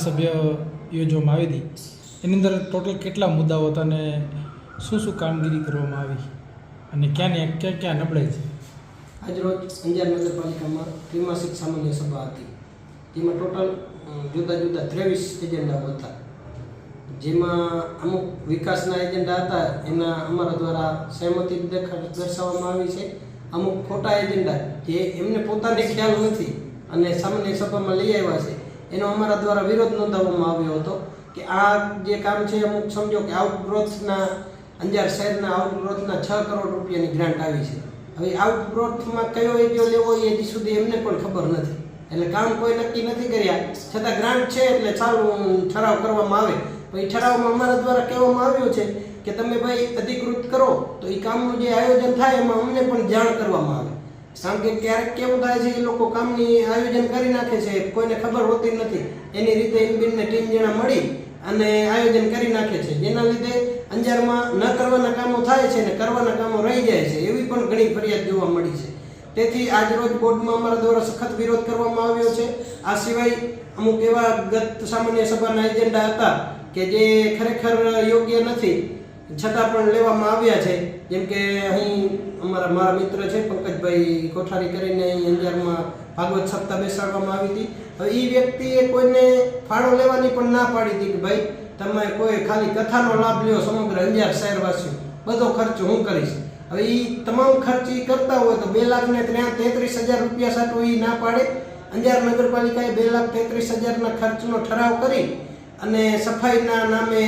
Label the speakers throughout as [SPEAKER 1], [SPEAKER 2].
[SPEAKER 1] ધારાસભ્ય યોજવામાં આવી હતી એની અંદર ટોટલ કેટલા મુદ્દાઓ હતા અને શું કામગીરી કરવામાં આવી અને ક્યાં નબળાઈ છે?
[SPEAKER 2] આજરોજ અંજાર નગરપાલિકામાં ત્રિમાસિક સામાન્ય સભા હતી, જેમાં ટોટલ જુદા જુદા 23 એજન્ડાઓ હતા, જેમાં અમુક વિકાસના એજન્ડા હતા એના અમારા દ્વારા સહમતિ દર્શાવવામાં આવી છે. અમુક ખોટા એજન્ડા જે એમને પોતાને ખ્યાલ નથી અને સામાન્ય સભામાં લઈ આવ્યા છે એનો અમારા દ્વારા વિરોધ નોંધાવવામાં આવ્યો હતો કે આ જે કામ છે અમુક સમજો કે આઉટગ્રોથના અંજાર શહેરના આઉટગ્રોથના 6 કરોડ રૂપિયાની ગ્રાન્ટ આવી છે. હવે આઉટગ્રોથમાં કયો એરિયો લેવો એ હજી સુધી એમને પણ ખબર નથી, એટલે કામ કોઈ નક્કી નથી કર્યા છતાં ગ્રાન્ટ છે એટલે ચાલુ ઠરાવ કરવામાં આવે. પછી ઠરાવમાં અમારા દ્વારા કહેવામાં આવ્યું છે કે તમે ભાઈ અધિકૃત કરો તો એ કામનું જે આયોજન થાય એમાં અમને પણ જાણ કરવામાં આવે. કારણ કે ક્યારેક કેવું થાય છે એ લોકો કામની આયોજન કરી નાખે છે, કોઈને ખબર હોતી નથી, એની રીતે ઇનબિનને ટીમ જણા મળી અને આયોજન કરી નાખે છે, જેના લીધે અંજારમાં ન કરવાના કામો થાય છે ને કરવાના કામો રહી જાય છે. એવી પણ ઘણી ફરિયાદ જોવા મળી છે. તેથી આજરોજ બોર્ડમાં અમારા દ્વારા સખત વિરોધ કરવામાં આવ્યો છે. આ સિવાય અમુક એવા ગત સામાન્ય સભાના એજન્ડા હતા કે જે ખરેખર યોગ્ય નથી છતાં પણ લેવામાં આવ્યા છે. જેમ કે અહીં મારા મિત્ર છે પંકજભાઈ કોઠારી કરીને અહીં અંજારમાં ભાગવત સપ્તાહ બેસાડવામાં આવી હતી. હવે એ વ્યક્તિએ કોઈને ફાળો લેવાની પણ ના પાડી હતી કે ભાઈ તમે કોઈ ખાલી કથાનો લાભ લ્યો, સમગ્ર અંજાર શહેરવાસીઓ બધો ખર્ચ હું કરીશ. હવે એ તમામ ખર્ચ એ કરતા હોય તો 2,33,000 રૂપિયા સાટું એ ના પાડે. અંજાર નગરપાલિકાએ 2,33,000ના ખર્ચનો ઠરાવ કરી અને સફાઈના નામે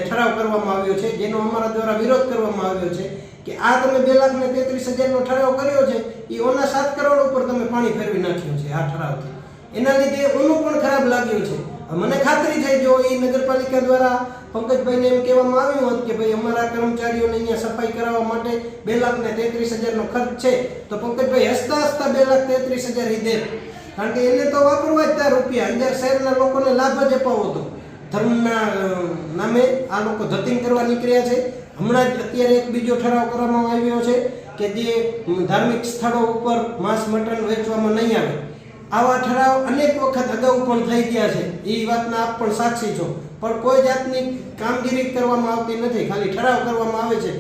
[SPEAKER 2] ઠરાવ કરવામાં આવ્યો છે, જેનો અમારા દ્વારા વિરોધ કરવામાં આવ્યો છે કે આ તમે 2,33,000નો ઠરાવ કર્યો છે એ ઓના 7 કરોડ ઉપર તમે પાણી ફેરવી નાખ્યું છે આ ઠરાવથી. એના લીધે ઓનું પણ ખરાબ લાગ્યું છે. મને ખાતરી થઈ જો એ નગરપાલિકા દ્વારા પંકજભાઈને એમ કહેવામાં આવ્યું હતું કે ભાઈ અમારા કર્મચારીઓને અહીંયા સફાઈ કરાવવા માટે 2,33,000નો ખર્ચ છે તો પંકજભાઈ હસતા 2,33,000 એ દે, કારણ કે એને તો વાપરવા જ ત્યાં રૂપિયા અંજાર શહેરના લોકોને લાભ જ અપાવો હતો. ધર્મના નામે આ લોકો ધતિંગ કરવા નીકળ્યા છે. હમણાં જ અત્યારે એક બીજો ઠરાવ કરવામાં આવ્યો છે કે જે ધાર્મિક સ્થળો ઉપર માંસ મટન વેચવામાં નહીં આવે. આવા ઠરાવ અનેક વખત અગાઉ પણ થઈ ગયા છે, એ વાતના આપ પણ સાક્ષી છો, પણ કોઈ જાતની કામગીરી કરવામાં આવતી નથી, ખાલી ઠરાવ કરવામાં આવે છે.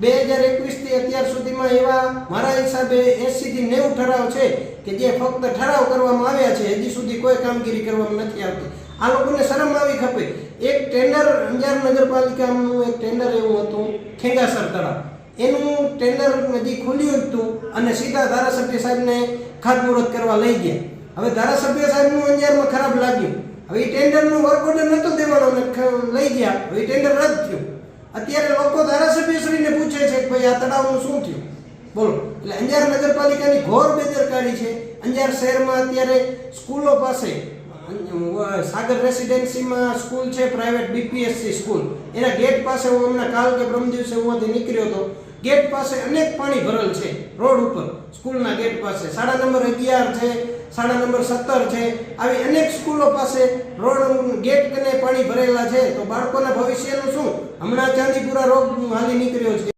[SPEAKER 2] 2021થી અત્યાર સુધીમાં એવા મારા હિસાબે 80 થી 90 ઠરાવ છે કે જે ફક્ત ઠરાવ કરવામાં આવ્યા છે, હજી સુધી કોઈ કામગીરી કરવામાં નથી આવતી. આ લોકોને શરમ આવી ખપે. એક ટેન્ડર અંજાર નગરપાલિકાનું એક ટેન્ડર એવું હતું ખેંગાસર તળાવ, એનું ટેન્ડર હજી ખુલ્યું હતું અને સીધા ધારાસભ્ય સાહેબને ખાતમુહૂર્ત કરવા લઈ ગયા. હવે ધારાસભ્ય સાહેબનું અંજારમાં ખરાબ લાગ્યું, હવે એ ટેન્ડરનું વર્ક ઓર્ડર નહોતો દેવાનો અને લઈ ગયા, હવે ટેન્ડર રદ થયું. અત્યારે લોકો ધારાસભ્યશ્રીને પૂછે છે કે ભાઈ આ તળાવનું શું થયું, બોલો. એટલે અંજાર નગરપાલિકાની ઘોર બેદરકારી છે. અંજાર શહેરમાં અત્યારે સ્કૂલો પાસે સાગર રેસિડેન્સીમાં સ્કૂલ છે, પ્રાઇવેટ BPSC સ્કૂલ, એના ગેટ પાસે હું હમણાં કાલ કે પરમ દિવસે હું નીકળ્યો હતો, ગેટ પાસે અનેક પાણી ભરેલ છે રોડ ઉપર, સ્કૂલના ગેટ પાસે. શાળા નંબર 11 છે, શાળા નંબર 17 છે, આવી અનેક સ્કૂલો પાસે રોડ ગેટ કને પાણી ભરેલા છે. તો બાળકોના ભવિષ્યનું શું? હમણાં ચાંદીપુરા રોગ હાલી નીકળ્યો છે.